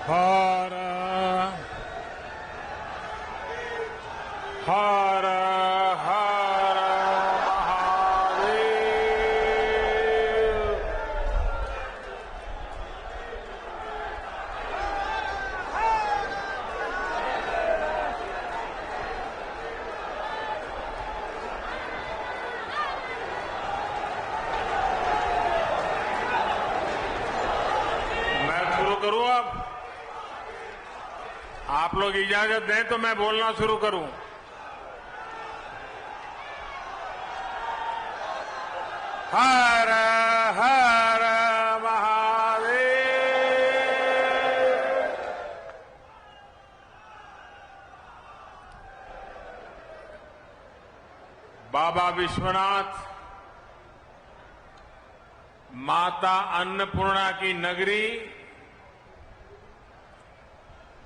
हर हर हर महादेव। मैं शुरू करूं अब? आप लोग इजाजत दें तो मैं बोलना शुरू करूं। हर हर महादेव। बाबा विश्वनाथ, माता अन्नपूर्णा की नगरी,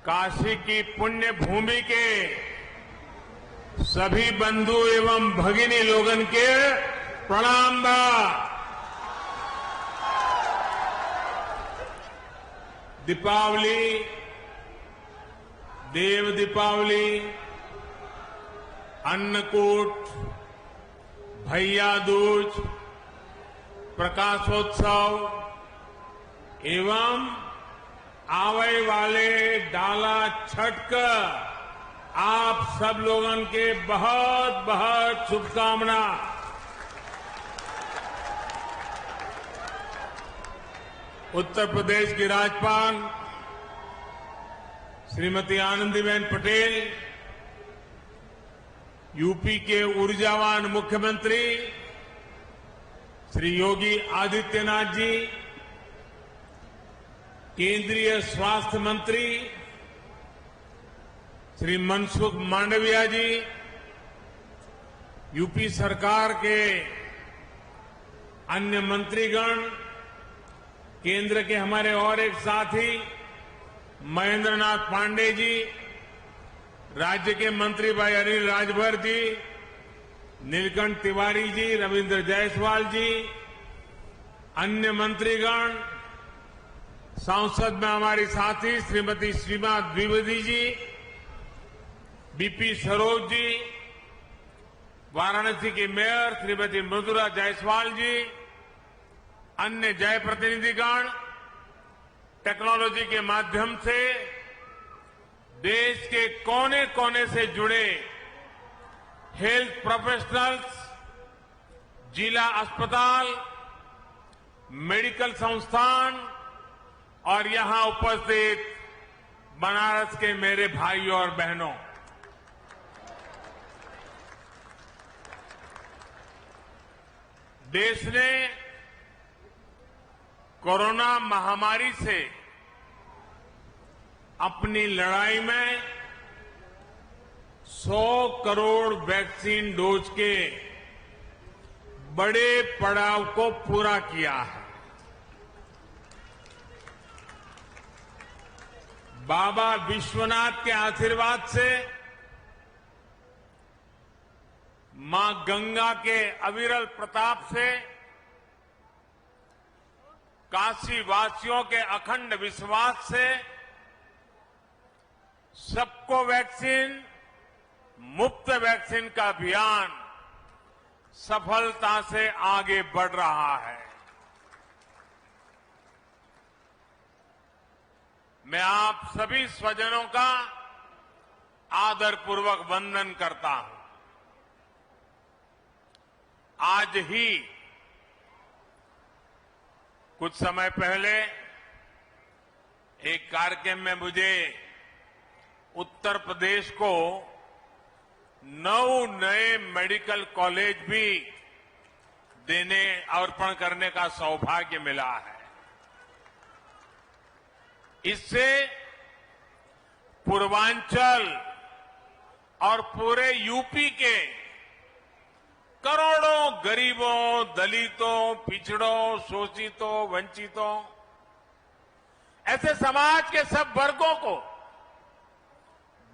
काशी की पुण्य भूमि के सभी बंधु एवं भगिनी लोगन के प्रणाम बा। दीपावली, देव दीपावली, अन्नकूट, भैया दूज, प्रकाशोत्सव एवं आवे वाले डाला छठ का आप सब लोगन के बहुत बहुत शुभकामना। उत्तर प्रदेश की राज्यपाल श्रीमती आनंदीबेन पटेल, यूपी के ऊर्जावान मुख्यमंत्री श्री योगी आदित्यनाथ जी, केंद्रीय स्वास्थ्य मंत्री श्री मनसुख मांडविया जी, यूपी सरकार के अन्य मंत्रीगण, केंद्र के हमारे और एक साथी महेंद्र नाथ पांडे जी, राज्य के मंत्री भाई अनिल राजभर जी, नीलकंठ तिवारी जी, रविंद्र जायसवाल जी, अन्य मंत्रीगण, संसद में हमारी साथी श्रीमती सीमा द्विवेदी जी, बीपी सरोज जी, वाराणसी की मेयर श्रीमती मृदुला जायसवाल जी, अन्य जय प्रतिनिधिगण, टेक्नोलॉजी के माध्यम से देश के कोने कोने से जुड़े हेल्थ प्रोफेशनल्स, जिला अस्पताल, मेडिकल संस्थान और यहां उपस्थित बनारस के मेरे भाइयों और बहनों, देश ने कोरोना महामारी से अपनी लड़ाई में 100 करोड़ वैक्सीन डोज के बड़े पड़ाव को पूरा किया है। बाबा विश्वनाथ के आशीर्वाद से, मां गंगा के अविरल प्रताप से, काशी वासियों के अखंड विश्वास से सबको वैक्सीन, मुफ्त वैक्सीन का अभियान सफलता से आगे बढ़ रहा है। मैं आप सभी स्वजनों का आदरपूर्वक वंदन करता हूं। आज ही कुछ समय पहले एक कार्यक्रम में मुझे उत्तर प्रदेश को 9 नए मेडिकल कॉलेज भी देने, अर्पण करने का सौभाग्य मिला है। इससे पूर्वांचल और पूरे यूपी के करोड़ों गरीबों, दलितों, पिछड़ों, शोषितों, वंचितों, ऐसे समाज के सब वर्गों को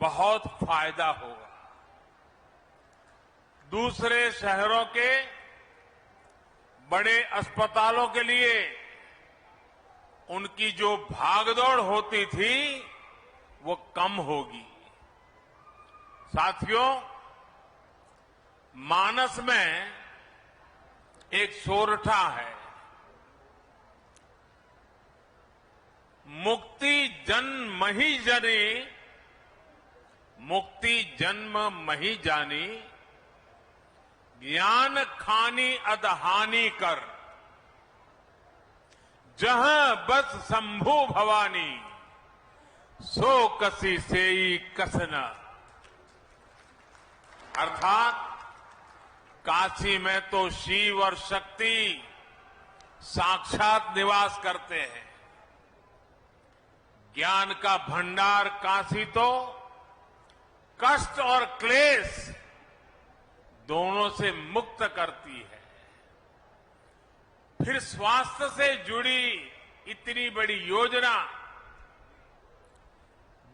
बहुत फायदा होगा। दूसरे शहरों के बड़े अस्पतालों के लिए उनकी जो भागदौड़ होती थी वो कम होगी। साथियों, मानस में एक सोरठा है, मुक्ति जन्म ही जनी, मुक्ति जन्म मही जानी, ज्ञान खानी अदहानी कर, जहां बस शंभु भवानी, सो कसी सेई कसना। अर्थात काशी में तो शिव और शक्ति साक्षात निवास करते हैं। ज्ञान का भंडार काशी तो कष्ट और क्लेश दोनों से मुक्त करती है। फिर स्वास्थ्य से जुड़ी इतनी बड़ी योजना,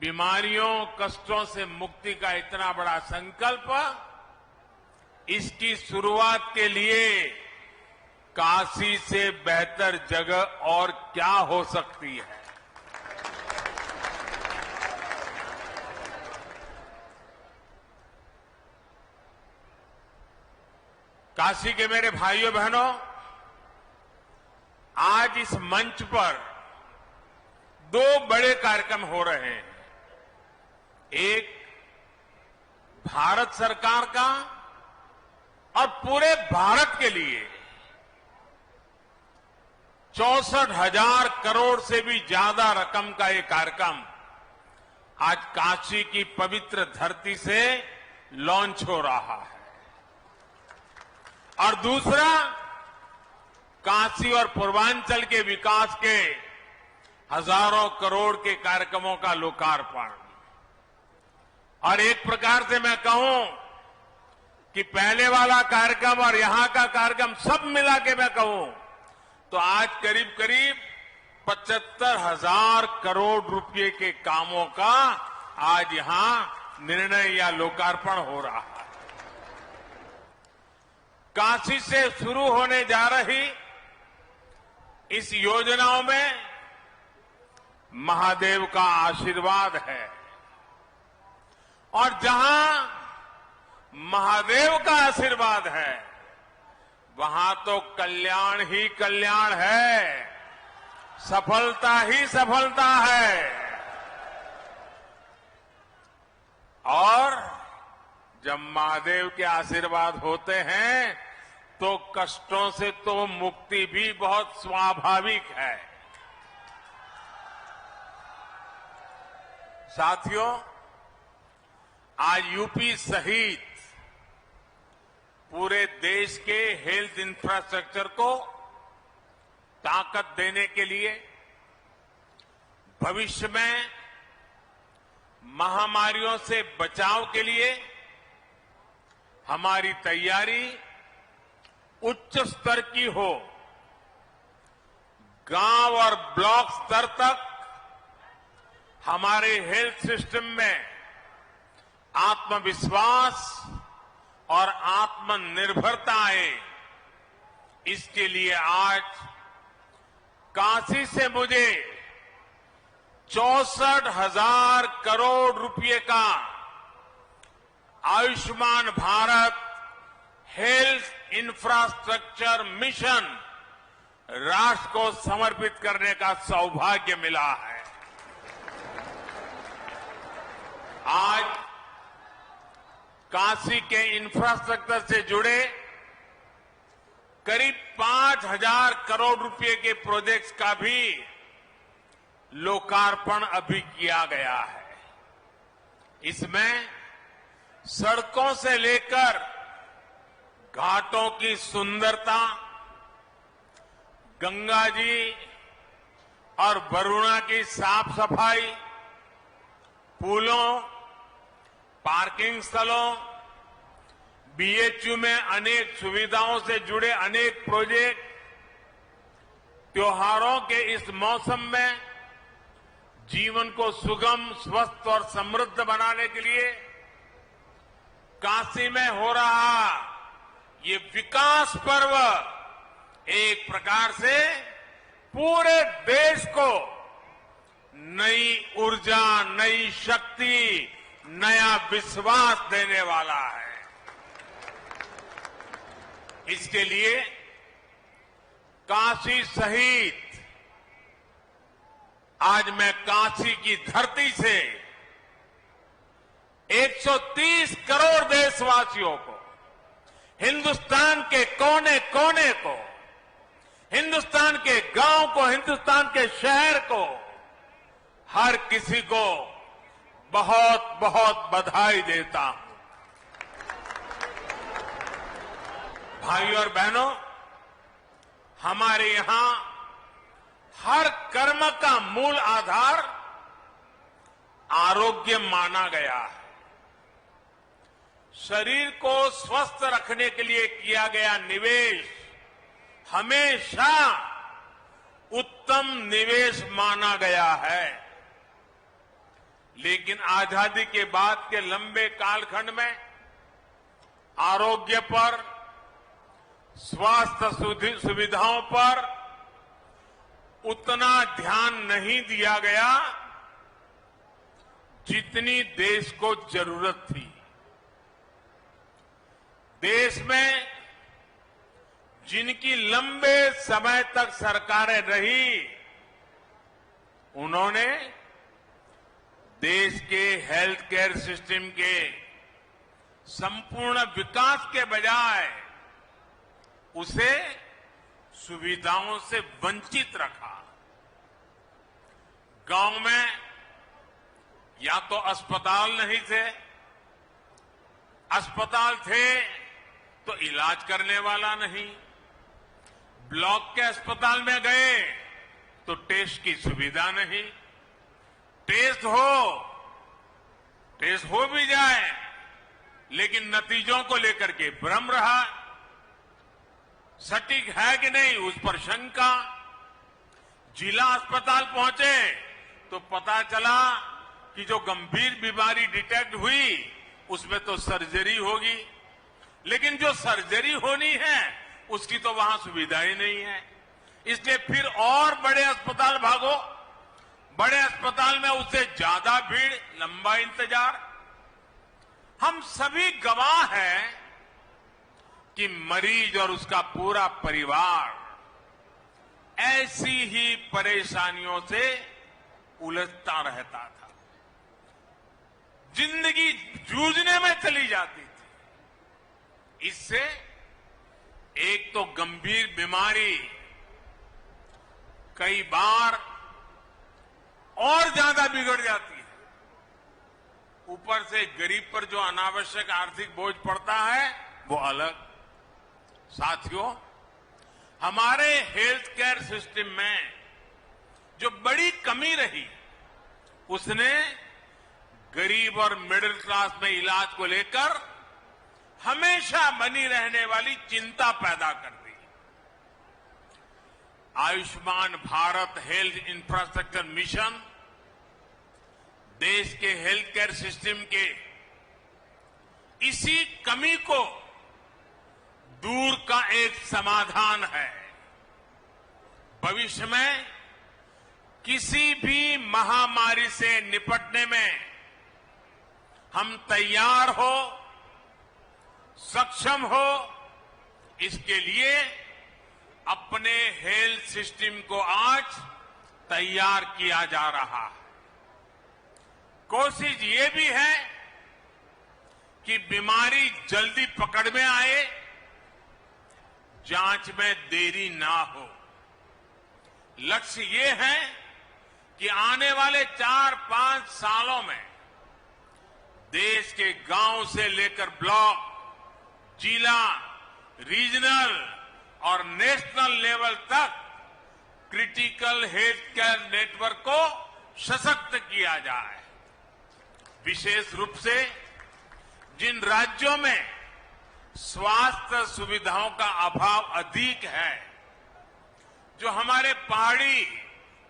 बीमारियों कष्टों से मुक्ति का इतना बड़ा संकल्प, इसकी शुरुआत के लिए काशी से बेहतर जगह और क्या हो सकती है। काशी के मेरे भाइयों बहनों, आज इस मंच पर दो बड़े कार्यक्रम हो रहे हैं। एक भारत सरकार का और पूरे भारत के लिए 64,000 करोड़ से भी ज्यादा रकम का ये कार्यक्रम आज काशी की पवित्र धरती से लॉन्च हो रहा है। और दूसरा, काशी और पूर्वांचल के विकास के हजारों करोड़ के कार्यक्रमों का लोकार्पण। और एक प्रकार से मैं कहूं कि पहले वाला कार्यक्रम और यहां का कार्यक्रम सब मिला के मैं कहूं तो आज करीब करीब 75,000 करोड़ रुपए के कामों का आज यहां निर्णय या लोकार्पण हो रहा है। काशी से शुरू होने जा रही इस योजनाओं में महादेव का आशीर्वाद है, और जहां महादेव का आशीर्वाद है वहां तो कल्याण ही कल्याण है, सफलता ही सफलता है। और जब महादेव के आशीर्वाद होते हैं तो कष्टों से तो मुक्ति भी बहुत स्वाभाविक है। साथियों, आज यूपी सहित पूरे देश के हेल्थ इंफ्रास्ट्रक्चर को ताकत देने के लिए, भविष्य में महामारियों से बचाव के लिए हमारी तैयारी उच्च स्तर की हो। गांव और ब्लॉक स्तर तक हमारे हेल्थ सिस्टम में आत्मविश्वास और आत्मनिर्भरता आए, इसके लिए आज काशी से मुझे 64,000 करोड़ रुपए का Ayushman Bharat health infrastructure mission राष्ट्र को समर्पित करने का सौभाग्य मिला है। आज काशी के इंफ्रास्ट्रक्चर से जुड़े करीब 5,000 करोड़ रुपए के प्रोजेक्ट्स का भी लोकार्पण अभी किया गया है। इसमें सड़कों से लेकर घाटों की सुंदरता, गंगा जी और वरुणा की साफ सफाई, पुलों, पार्किंग स्थलों, बीएचयू में अनेक सुविधाओं से जुड़े अनेक प्रोजेक्ट, त्योहारों के इस मौसम में जीवन को सुगम, स्वस्थ और समृद्ध बनाने के लिए काशी में हो रहा ये विकास पर्व एक प्रकार से पूरे देश को नई ऊर्जा, नई शक्ति, नया विश्वास देने वाला है। इसके लिए काशी सहित आज मैं काशी की धरती से 130 करोड़ देशवासियों को, हिंदुस्तान के कोने कोने को, हिंदुस्तान के गांव को, हिंदुस्तान के शहर को, हर किसी को बहुत बहुत बधाई देता हूं। भाइयों और बहनों, हमारे यहां हर कर्म का मूल आधार आरोग्य माना गया है। शरीर को स्वस्थ रखने के लिए किया गया निवेश हमेशा उत्तम निवेश माना गया है। लेकिन आजादी के बाद के लंबे कालखंड में आरोग्य पर, स्वास्थ्य सुविधाओं पर उतना ध्यान नहीं दिया गया जितनी देश को जरूरत थी। देश में जिनकी लंबे समय तक सरकारें रही, उन्होंने देश के हेल्थ केयर सिस्टम के संपूर्ण विकास के बजाय उसे सुविधाओं से वंचित रखा। गांव में या तो अस्पताल नहीं थे, अस्पताल थे तो इलाज करने वाला नहीं, ब्लॉक के अस्पताल में गए तो टेस्ट की सुविधा नहीं, टेस्ट हो भी जाए लेकिन नतीजों को लेकर के भ्रम रहा, सटीक है कि नहीं उस पर शंका। जिला अस्पताल पहुंचे तो पता चला कि जो गंभीर बीमारी डिटेक्ट हुई उसमें तो सर्जरी होगी, लेकिन जो सर्जरी होनी है उसकी तो वहां सुविधा ही नहीं है। इसलिए फिर और बड़े अस्पताल भागो, बड़े अस्पताल में उससे ज्यादा भीड़, लंबा इंतजार। हम सभी गवाह हैं कि मरीज और उसका पूरा परिवार ऐसी ही परेशानियों से उलझता रहता था, जिंदगी जूझने में चली जाती थी। इससे एक तो गंभीर बीमारी कई बार और ज्यादा बिगड़ जाती है, ऊपर से गरीब पर जो अनावश्यक आर्थिक बोझ पड़ता है वो अलग। साथियों, हमारे हेल्थ केयर सिस्टम में जो बड़ी कमी रही उसने गरीब और मिडिल क्लास में इलाज को लेकर हमेशा बनी रहने वाली चिंता पैदा कर दी। Ayushman Bharat health infrastructure mission देश के हेल्थ केयर सिस्टम के इसी कमी को दूर का एक समाधान है। भविष्य में किसी भी महामारी से निपटने में हम तैयार हो, सक्षम हो, इसके लिए अपने हेल्थ सिस्टम को आज तैयार किया जा रहा है। कोशिश ये भी है कि बीमारी जल्दी पकड़ में आए, जांच में देरी ना हो। लक्ष्य ये है कि आने वाले 4-5 सालों में देश के गांव से लेकर ब्लॉक, जिला, रीजनल और नेशनल लेवल तक क्रिटिकल हेल्थ केयर नेटवर्क को सशक्त किया जाए। विशेष रूप से जिन राज्यों में स्वास्थ्य सुविधाओं का अभाव अधिक है, जो हमारे पहाड़ी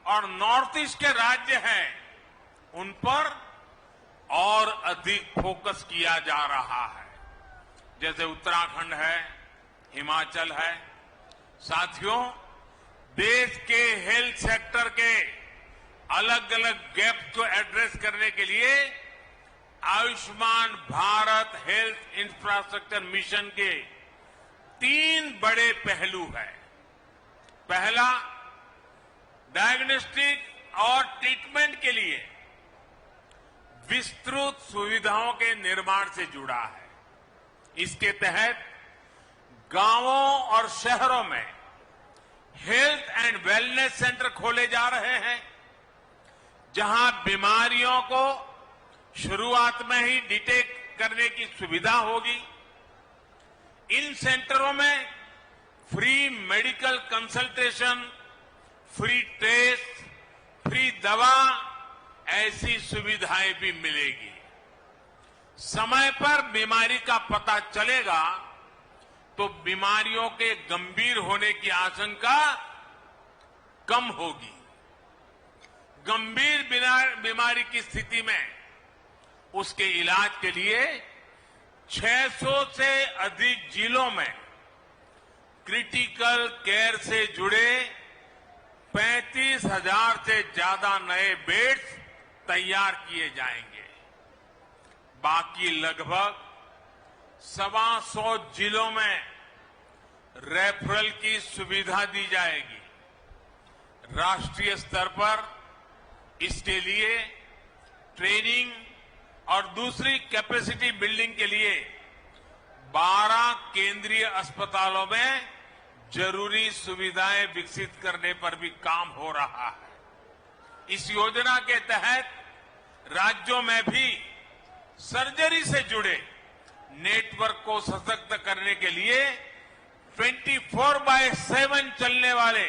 और नॉर्थ ईस्ट के राज्य हैं, उन पर और अधिक फोकस किया जा रहा है, जैसे उत्तराखंड है, हिमाचल है। साथियों, देश के हेल्थ सेक्टर के अलग अलग गैप्स को एड्रेस करने के लिए Ayushman Bharat health infrastructure mission के 3 बड़े पहलू हैं। पहला, डायग्नोस्टिक और ट्रीटमेंट के लिए विस्तृत सुविधाओं के निर्माण से जुड़ा है। इसके तहत गांवों और शहरों में हेल्थ एंड वेलनेस सेंटर खोले जा रहे हैं, जहां बीमारियों को शुरुआत में ही डिटेक्ट करने की सुविधा होगी। इन सेंटरों में free medical consultation, free test, free दवा, ऐसी सुविधाएं भी मिलेगी। समय पर बीमारी का पता चलेगा तो बीमारियों के गंभीर होने की आशंका कम होगी। गंभीर बीमारी की स्थिति में उसके इलाज के लिए 600 से अधिक जिलों में क्रिटिकल केयर से जुड़े 35,000 से ज्यादा नए बेड्स तैयार किए जाएंगे। बाकी लगभग 125 जिलों में रेफरल की सुविधा दी जाएगी। राष्ट्रीय स्तर पर इसके लिए ट्रेनिंग और दूसरी कैपेसिटी बिल्डिंग के लिए 12 केंद्रीय अस्पतालों में जरूरी सुविधाएं विकसित करने पर भी काम हो रहा है। इस योजना के तहत राज्यों में भी सर्जरी से जुड़े नेटवर्क को सशक्त करने के लिए 24/7 चलने वाले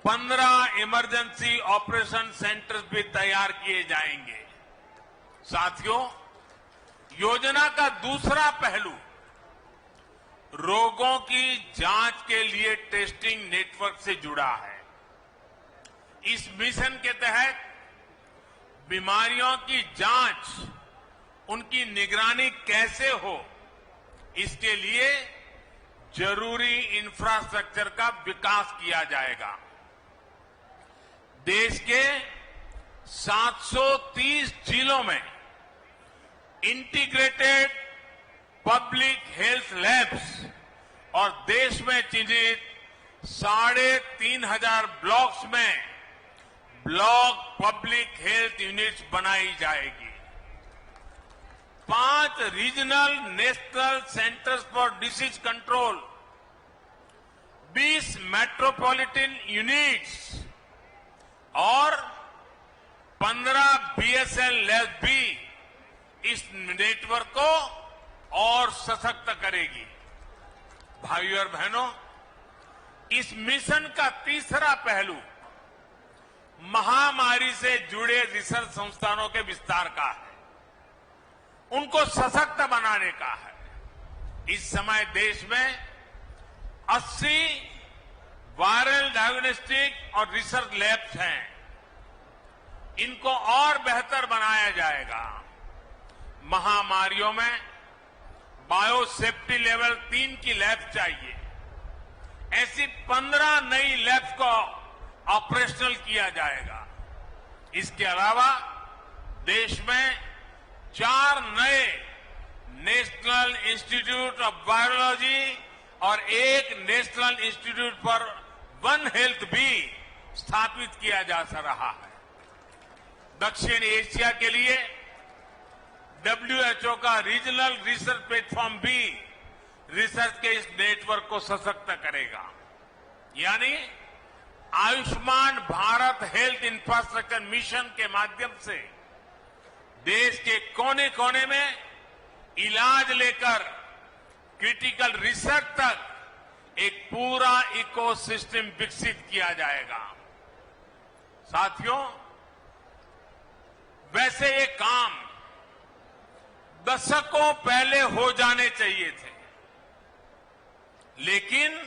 15 इमरजेंसी ऑपरेशन सेंटर्स भी तैयार किए जाएंगे। साथियों, योजना का दूसरा पहलू रोगों की जांच के लिए टेस्टिंग नेटवर्क से जुड़ा है। इस मिशन के तहत बीमारियों की जांच, उनकी निगरानी कैसे हो, इसके लिए जरूरी इंफ्रास्ट्रक्चर का विकास किया जाएगा। देश के 730 जिलों में इंटीग्रेटेड पब्लिक हेल्थ लैब्स और देश में चिन्हित 3,500 ब्लॉक्स में ब्लॉक पब्लिक हेल्थ यूनिट्स बनाई जाएगी। 5 regional national centres for disease control, 20 metropolitan units और 15 बीएसएल लैब भी इस नेटवर्क को और सशक्त करेगी। भाइयों और बहनों, इस मिशन का तीसरा पहलू महामारी से जुड़े रिसर्च संस्थानों के विस्तार का है, उनको सशक्त बनाने का है। इस समय देश में 80 वायरल डायग्नोस्टिक और रिसर्च लैब्स हैं। इनको और बेहतर बनाया जाएगा। महामारियों में बायोसेफ्टी लेवल 3 की लैब चाहिए। ऐसी 15 नई लैब्स को ऑपरेशनल किया जाएगा। इसके अलावा देश में 4 नए नेशनल इंस्टीट्यूट ऑफ वायरोलॉजी और 1 national institute for one health भी स्थापित किया जा रहा है। दक्षिण एशिया के लिए WHO का रीजनल रिसर्च प्लेटफॉर्म भी रिसर्च के इस नेटवर्क को सशक्त करेगा। यानी Ayushman Bharat health infrastructure mission के माध्यम से देश के कोने कोने में इलाज लेकर क्रिटिकल रिसर्च तक एक पूरा इकोसिस्टम विकसित किया जाएगा। साथियों, वैसे ये काम दशकों पहले हो जाने चाहिए थे, लेकिन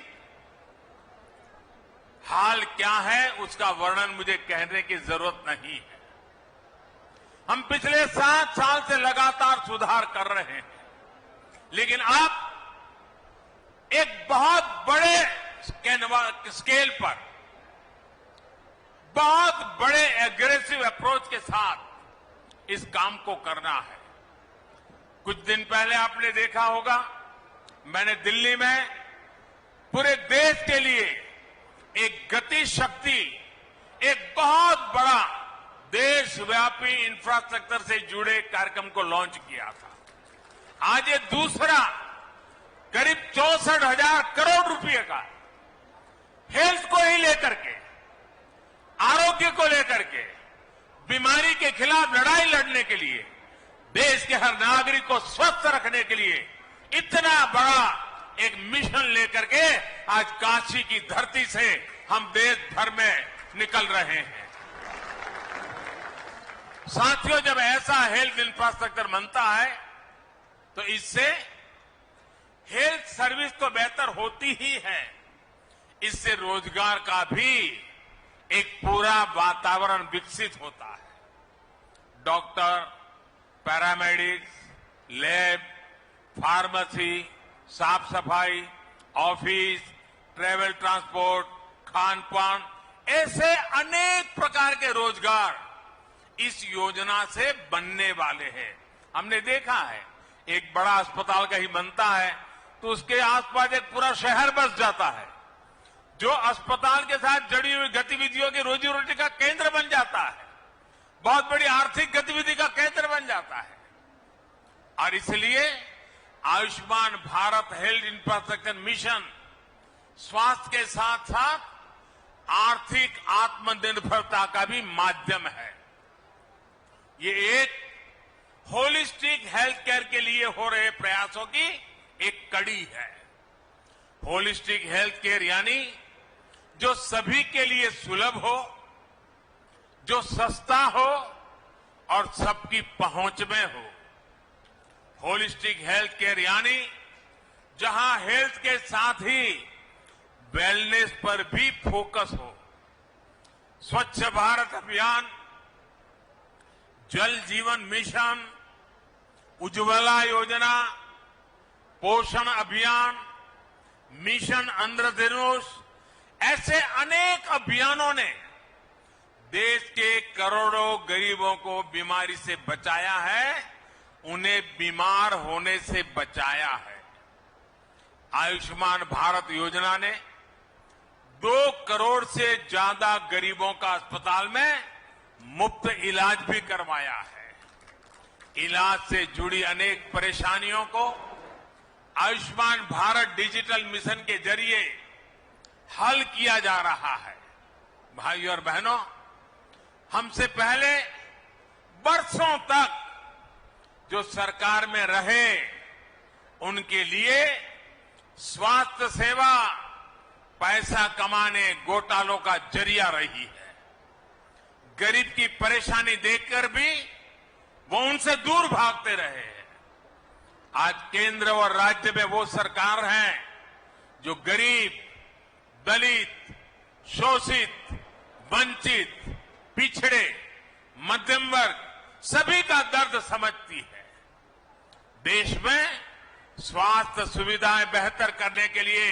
हाल क्या है उसका वर्णन मुझे कहने की जरूरत नहीं है। हम पिछले 7 साल से लगातार सुधार कर रहे हैं, लेकिन अब एक बहुत बड़े स्केल पर बहुत बड़े एग्रेसिव अप्रोच के साथ इस काम को करना है। कुछ दिन पहले आपने देखा होगा, मैंने दिल्ली में पूरे देश के लिए एक गति शक्ति, एक बहुत बड़ा देशव्यापी इंफ्रास्ट्रक्चर से जुड़े कार्यक्रम को लॉन्च किया था। आज ये दूसरा करीब 64,000 करोड़ रुपए का हेल्थ को ही लेकर के, आरोग्य को लेकर के, बीमारी के खिलाफ लड़ाई लड़ने के लिए, देश के हर नागरिक को स्वस्थ रखने के लिए इतना बड़ा एक मिशन लेकर के आज काशी की धरती से हम देश भर में निकल रहे हैं। साथियों, जब ऐसा हेल्थ इंफ्रास्ट्रक्चर बनता है तो इससे हेल्थ सर्विस तो बेहतर होती ही है, इससे रोजगार का भी एक पूरा वातावरण विकसित होता है। डॉक्टर, पैरामेडिक्स, लैब, फार्मेसी, साफ सफाई, ऑफिस, ट्रेवल ट्रांसपोर्ट, खान पान, ऐसे अनेक प्रकार के रोजगार इस योजना से बनने वाले हैं। हमने देखा है, एक बड़ा अस्पताल कहीं बनता है तो उसके आसपास एक पूरा शहर बस जाता है, जो अस्पताल के साथ जुड़ी हुई गतिविधियों की रोजी रोटी का केंद्र बन जाता है, बहुत बड़ी आर्थिक गतिविधि का केंद्र बन जाता है। और इसलिए Ayushman Bharat health infrastructure mission स्वास्थ्य के साथ साथ आर्थिक आत्मनिर्भरता का भी माध्यम है। ये एक होलिस्टिक हेल्थ केयर के लिए हो रहे प्रयासों की एक कड़ी है। होलिस्टिक हेल्थ केयर यानी जो सभी के लिए सुलभ हो, जो सस्ता हो और सबकी पहुंच में हो। होलिस्टिक हेल्थ केयर यानी जहां हेल्थ के साथ ही वेलनेस पर भी फोकस हो। स्वच्छ भारत अभियान, जल जीवन मिशन, उज्ज्वला योजना, पोषण अभियान, मिशन इंद्रधनुष, ऐसे अनेक अभियानों ने देश के करोड़ों गरीबों को बीमारी से बचाया है, उन्हें बीमार होने से बचाया है। आयुष्मान भारत योजना ने 2 करोड़ से ज्यादा गरीबों का अस्पताल में मुफ्त इलाज भी करवाया है। इलाज से जुड़ी अनेक परेशानियों को आयुष्मान भारत डिजिटल मिशन के जरिए हल किया जा रहा है। भाइयों और बहनों, हमसे पहले बरसों तक जो सरकार में रहे, उनके लिए स्वास्थ्य सेवा पैसा कमाने, घोटालों का जरिया रही है। गरीब की परेशानी देखकर भी वो उनसे दूर भागते रहे हैं। आज केंद्र और राज्य में वो सरकार है जो गरीब, दलित, शोषित, वंचित, पिछड़े, मध्यम वर्ग सभी का दर्द समझती है। देश में स्वास्थ्य सुविधाएं बेहतर करने के लिए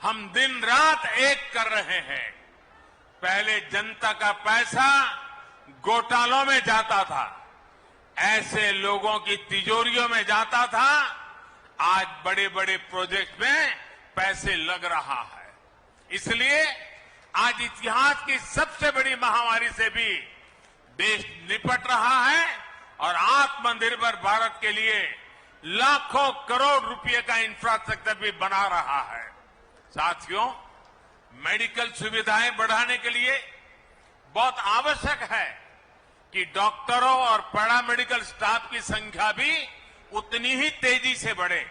हम दिन रात एक कर रहे हैं। पहले जनता का पैसा घोटालों में जाता था, ऐसे लोगों की तिजोरियों में जाता था। आज बड़े बड़े प्रोजेक्ट में पैसे लग रहा है। इसलिए आज इतिहास की सबसे बड़ी महामारी से भी देश निपट रहा है और आत्मनिर्भर भारत के लिए लाखों करोड़ रुपए का इंफ्रास्ट्रक्चर भी बना रहा है। साथियों, मेडिकल सुविधाएं बढ़ाने के लिए बहुत आवश्यक है कि डॉक्टरों और पैरामेडिकल स्टाफ की संख्या भी उतनी ही तेजी से बढ़े।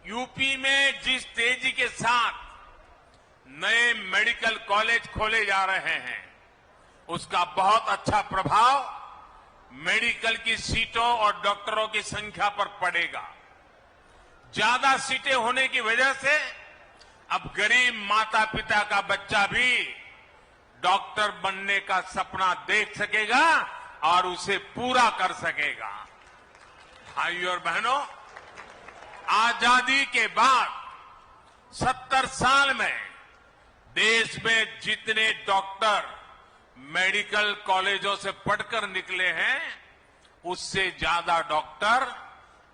यूपी में जिस तेजी के साथ नए मेडिकल कॉलेज खोले जा रहे हैं, उसका बहुत अच्छा प्रभाव मेडिकल की सीटों और डॉक्टरों की संख्या पर पड़ेगा। ज्यादा सीटें होने की वजह से अब गरीब माता पिता का बच्चा भी डॉक्टर बनने का सपना देख सकेगा और उसे पूरा कर सकेगा। भाइयों और बहनों, आजादी के बाद 70 साल में देश में जितने डॉक्टर मेडिकल कॉलेजों से पढ़कर निकले हैं, उससे ज्यादा डॉक्टर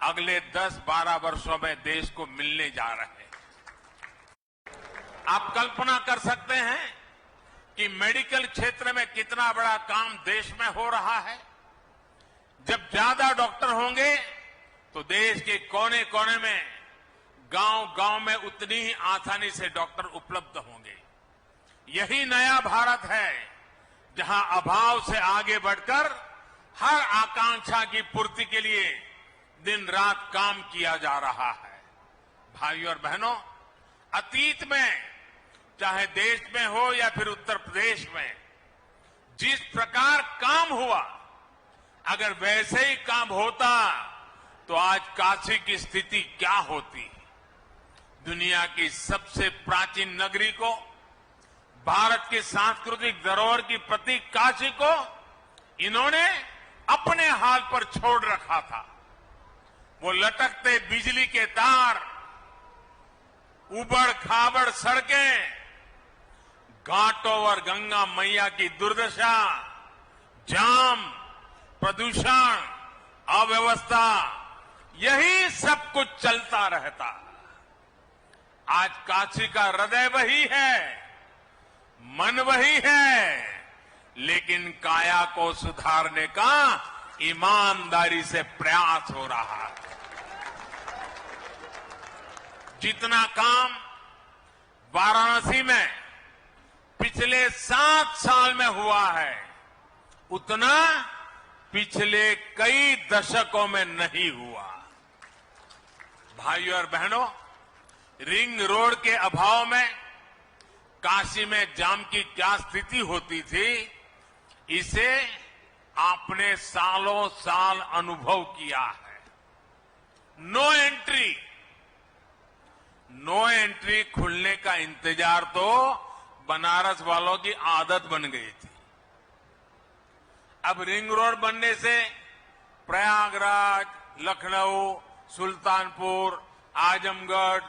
अगले 10-12 वर्षों में देश को मिलने जा रहे हैं। आप कल्पना कर सकते हैं कि मेडिकल क्षेत्र में कितना बड़ा काम देश में हो रहा है। जब ज्यादा डॉक्टर होंगे तो देश के कोने कोने में, गांव-गांव में उतनी ही आसानी से डॉक्टर उपलब्ध होंगे। यही नया भारत है, जहां अभाव से आगे बढ़कर हर आकांक्षा की पूर्ति के लिए दिन रात काम किया जा रहा है। भाइयों और बहनों, अतीत में चाहे देश में हो या फिर उत्तर प्रदेश में जिस प्रकार काम हुआ, अगर वैसे ही काम होता तो आज काशी की स्थिति क्या होती। दुनिया की सबसे प्राचीन नगरी को, भारत की सांस्कृतिक धरोहर की प्रतीक काशी को इन्होंने अपने हाल पर छोड़ रखा था। वो लटकते बिजली के तार, उबड़ खाबड़ सड़कें, घाटों और गंगा मैया की दुर्दशा, जाम, प्रदूषण, अव्यवस्था, यही सब कुछ चलता रहता। आज काशी का हृदय वही है, मन वही है, लेकिन काया को सुधारने का ईमानदारी से प्रयास हो रहा है। जितना काम वाराणसी में पिछले 7 साल में हुआ है, उतना पिछले कई दशकों में नहीं हुआ। भाइयों और बहनों, रिंग रोड के अभाव में काशी में जाम की क्या स्थिति होती थी, इसे आपने सालों साल अनुभव किया है। नो एंट्री खुलने का इंतजार तो बनारस वालों की आदत बन गई थी। अब रिंग रोड बनने से प्रयागराज, लखनऊ, सुल्तानपुर, आजमगढ़,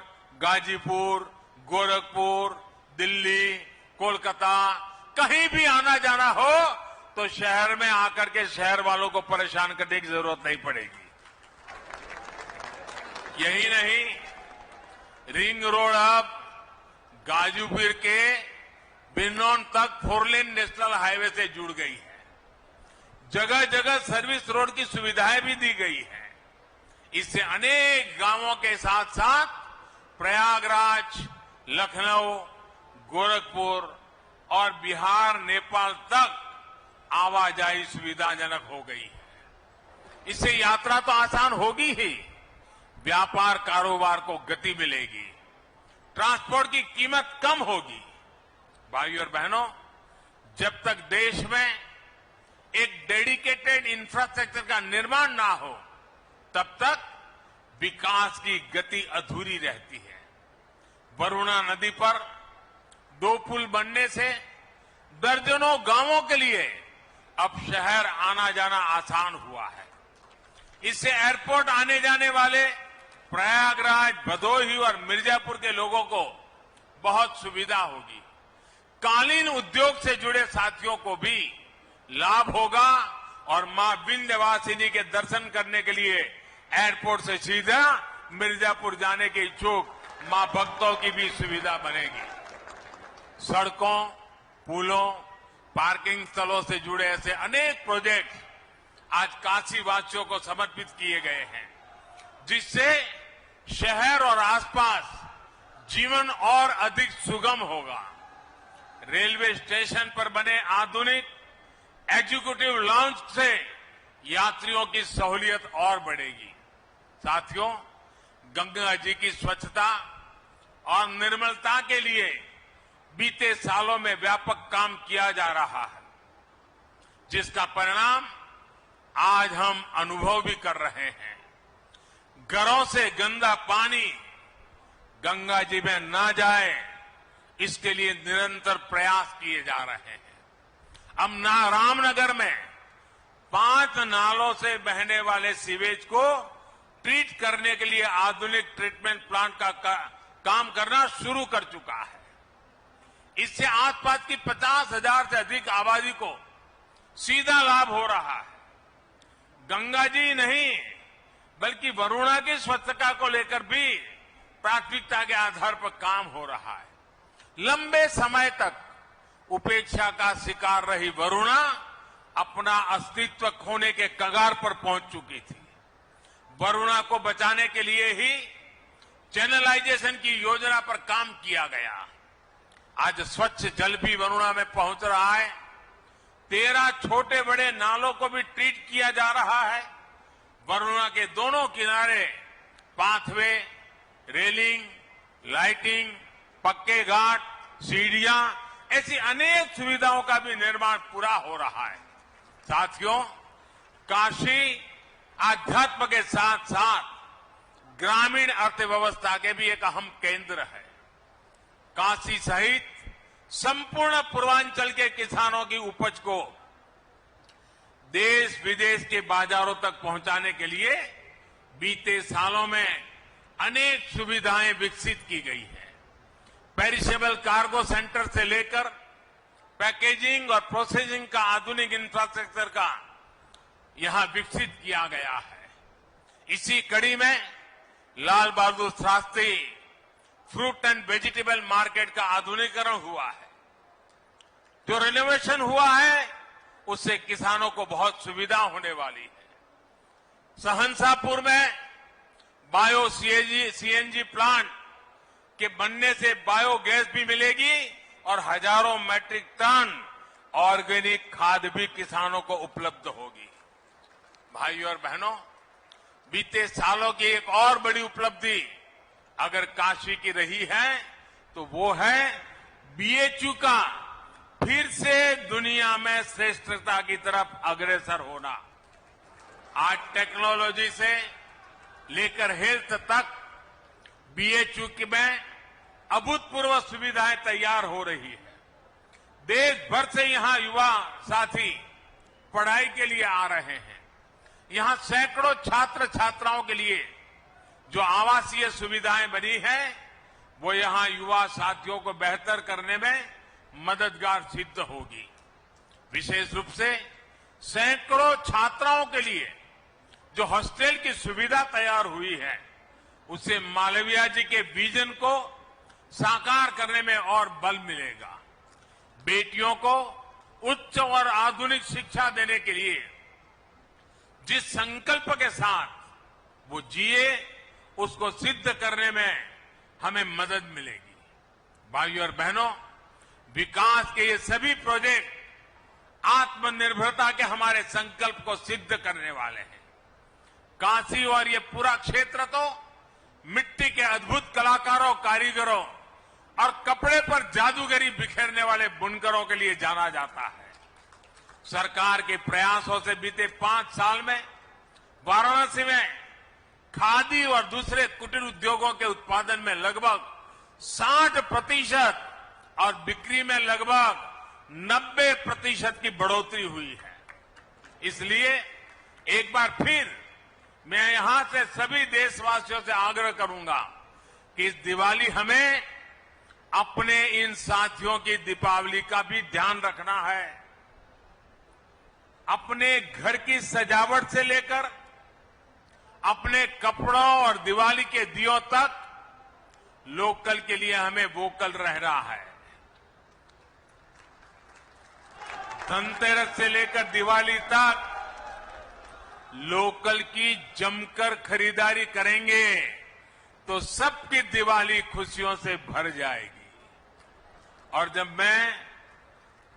गाजीपुर, गोरखपुर, दिल्ली, कोलकाता, कहीं भी आना जाना हो तो शहर में आकर के शहर वालों को परेशान करने की जरूरत नहीं पड़ेगी। यही नहीं, रिंग रोड अब गाजीपुर के बिनौन तक 4 लेन नेशनल हाईवे से जुड़ गई है। जगह जगह सर्विस रोड की सुविधाएं भी दी गई है। इससे अनेक गांवों के साथ साथ प्रयागराज, लखनऊ, गोरखपुर और बिहार, नेपाल तक आवाजाही सुविधाजनक हो गई है। इससे यात्रा तो आसान होगी ही, व्यापार कारोबार को गति मिलेगी, ट्रांसपोर्ट की कीमत कम होगी। भाइयों और बहनों, जब तक देश में एक डेडिकेटेड इंफ्रास्ट्रक्चर का निर्माण ना हो, तब तक विकास की गति अधूरी रहती है। वरुणा नदी पर 2 पुल बनने से दर्जनों गांवों के लिए अब शहर आना जाना आसान हुआ है। इससे एयरपोर्ट आने जाने वाले प्रयागराज, भदोही और मिर्जापुर के लोगों को बहुत सुविधा होगी। कालीन उद्योग से जुड़े साथियों को भी लाभ होगा और मां विंध्यवासिनी के दर्शन करने के लिए एयरपोर्ट से सीधा मिर्जापुर जाने के इच्छुक मां भक्तों की भी सुविधा बनेगी। सड़कों, पुलों, पार्किंग स्थलों से जुड़े ऐसे अनेक प्रोजेक्ट आज काशी वासियों को समर्पित किए गए हैं, जिससे शहर और आसपास जीवन और अधिक सुगम होगा। रेलवे स्टेशन पर बने आधुनिक एग्जीक्यूटिव लॉन्च से यात्रियों की सहूलियत और बढ़ेगी। साथियों, गंगा जी की स्वच्छता और निर्मलता के लिए बीते सालों में व्यापक काम किया जा रहा है, जिसका परिणाम आज हम अनुभव भी कर रहे हैं। घरों से गंदा पानी गंगा जी में न जाए, इसके लिए निरंतर प्रयास किए जा रहे हैं। अब रामनगर में 5 नालों से बहने वाले सीवेज को ट्रीट करने के लिए आधुनिक ट्रीटमेंट प्लांट का काम करना शुरू कर चुका है। इससे आसपास की 50,000 से अधिक आबादी को सीधा लाभ हो रहा है। गंगा जी नहीं बल्कि वरुणा की स्वच्छता को लेकर भी प्राथमिकता के आधार पर काम हो रहा है। लंबे समय तक उपेक्षा का शिकार रही वरुणा अपना अस्तित्व खोने के कगार पर पहुंच चुकी थी। वरुणा को बचाने के लिए ही चैनलाइजेशन की योजना पर काम किया गया। आज स्वच्छ जल भी वरुणा में पहुंच रहा है। 13 छोटे बड़े नालों को भी ट्रीट किया जा रहा है। वरुणा के दोनों किनारे पाथवे, रेलिंग, लाइटिंग, पक्के घाट, सीढ़ियां, ऐसी अनेक सुविधाओं का भी निर्माण पूरा हो रहा है। साथियों, काशी आध्यात्म के साथ साथ ग्रामीण अर्थव्यवस्था के भी एक अहम केंद्र है। काशी सहित संपूर्ण पूर्वांचल के किसानों की उपज को देश विदेश के बाजारों तक पहुंचाने के लिए बीते सालों में अनेक सुविधाएं विकसित की गई है। पेरिशेबल कार्गो सेंटर से लेकर पैकेजिंग और प्रोसेसिंग का आधुनिक इंफ्रास्ट्रक्चर का यहां विकसित किया गया है। इसी कड़ी में Lal Bahadur Shastri fruit and vegetable market का आधुनिकीकरण हुआ है। जो रिनोवेशन हुआ है उससे किसानों को बहुत सुविधा होने वाली है। सहनसापुर में बायो सीएनजी प्लांट के बनने से बायोगैस भी मिलेगी और हजारों मैट्रिक टन ऑर्गेनिक खाद भी किसानों को उपलब्ध होगी। भाइयों और बहनों, बीते सालों की एक और बड़ी उपलब्धि अगर काशी की रही है तो वो है बीएचयू का फिर से दुनिया में श्रेष्ठता की तरफ अग्रसर होना। आज टेक्नोलॉजी से लेकर हेल्थ तक बीएचयू में अभूतपूर्व सुविधाएं तैयार हो रही है। देश भर से यहां युवा साथी पढ़ाई के लिए आ रहे हैं। यहां सैकड़ों छात्र छात्राओं के लिए जो आवासीय सुविधाएं बनी है वो यहां युवा साथियों को बेहतर करने में मददगार सिद्ध होगी। विशेष रूप से सैकड़ों छात्राओं के लिए जो हॉस्टल की सुविधा तैयार हुई है उससे मालवीय जी के विजन को साकार करने में और बल मिलेगा। बेटियों को उच्च और आधुनिक शिक्षा देने के लिए जिस संकल्प के साथ वो जिए उसको सिद्ध करने में हमें मदद मिलेगी। भाइयों और बहनों, विकास के ये सभी प्रोजेक्ट आत्मनिर्भरता के हमारे संकल्प को सिद्ध करने वाले हैं। काशी और ये पूरा क्षेत्र तो मिट्टी के अद्भुत कलाकारों, कारीगरों और कपड़े पर जादूगरी बिखेरने वाले बुनकरों के लिए जाना जाता है। सरकार के प्रयासों से बीते 5 साल में वाराणसी में खादी और दूसरे कुटीर उद्योगों के उत्पादन में लगभग 60% और बिक्री में लगभग 90% की बढ़ोतरी हुई है। इसलिए एक बार फिर मैं यहां से सभी देशवासियों से आग्रह करूंगा कि इस दिवाली हमें अपने इन साथियों की दीपावली का भी ध्यान रखना है। अपने घर की सजावट से लेकर अपने कपड़ों और दिवाली के दियों तक लोकल के लिए हमें वोकल रहना है। धनतेरस से लेकर दिवाली तक लोकल की जमकर खरीदारी करेंगे तो सबकी दिवाली खुशियों से भर जाएगी। और जब मैं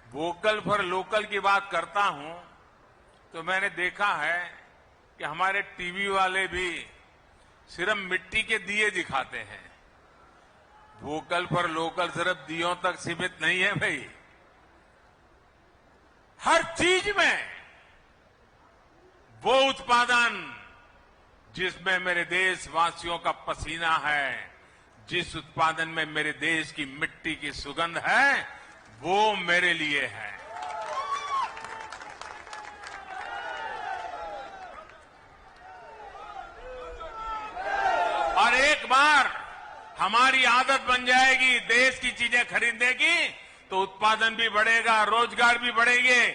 वोकल फॉर लोकल की बात करता हूं तो मैंने देखा है कि हमारे टीवी वाले भी सिर्फ मिट्टी के दिए दिखाते हैं। वोकल फॉर लोकल सिर्फ दियों तक सीमित नहीं है भाई, हर चीज में वो उत्पादन जिसमें मेरे देशवासियों का पसीना है, जिस उत्पादन में मेरे देश की मिट्टी की सुगंध है, वो मेरे लिए है। और एक बार हमारी आदत बन जाएगी देश की चीजें खरीदने की तो उत्पादन भी बढ़ेगा, रोजगार भी बढ़ेंगे,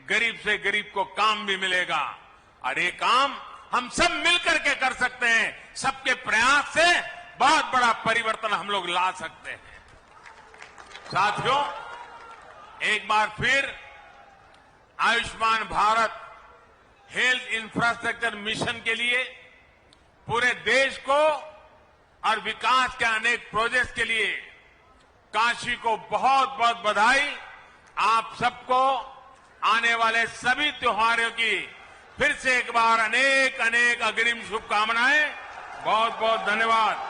गरीब से गरीब को काम भी मिलेगा। और ये काम हम सब मिलकर के कर सकते हैं। सबके प्रयास से बहुत बड़ा परिवर्तन हम लोग ला सकते हैं। साथियों, एक बार फिर Ayushman Bharat health infrastructure mission के लिए पूरे देश को और विकास के अनेक प्रोजेक्ट्स के लिए काशी को बहुत बहुत बधाई। आप सबको आने वाले सभी त्योहारों की फिर से एक बार अनेक अनेक अग्रिम शुभकामनाएं। बहुत बहुत धन्यवाद।